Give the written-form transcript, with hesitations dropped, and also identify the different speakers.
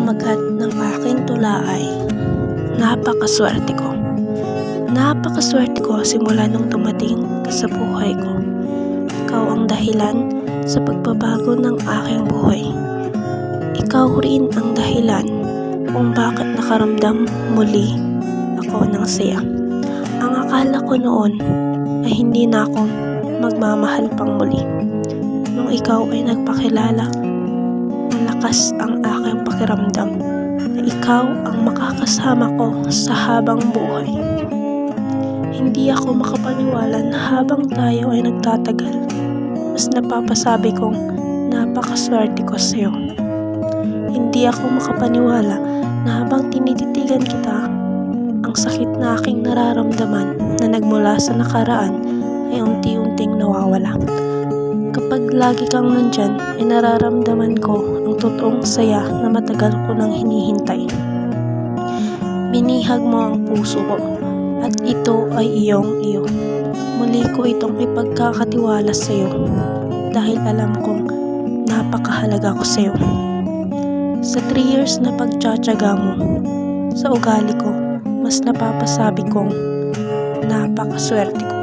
Speaker 1: pamamagat ng aking tula ay napakaswerte ko. Napakaswerte ko simula nung dumating ka sa buhay ko. Ikaw ang dahilan sa pagbabago ng aking buhay. Ikaw rin ang dahilan kung bakit nakaramdam muli ako ng saya. Ang akala ko noon ay hindi na ako magmamahal pang muli. Nung ikaw ay nagpakilala, malakas ang aking pakiramdam na ikaw ang makakasama ko sa habang buhay. Hindi ako makapaniwala na habang tayo ay nagtatagal, mas napapasabi kong napakaswerte ko sa'yo. Hindi ako makapaniwala na habang tinititigan kita, ang sakit na aking nararamdaman na nagmula sa nakaraan ay unti-unting nawawala. Kapag lagi kang nandyan, ay nararamdaman ko ang totoong saya na matagal ko nang hinihintay. Binihag mo ang puso ko at ito ay iyong iyo. Muli ko itong ipagkakatiwala sa iyo dahil alam kong napakahalaga ko sa iyo. Sa 3 years na pagtsatsaga mo, sa ugali ko, mas napapasabi kong napakaswerte ko.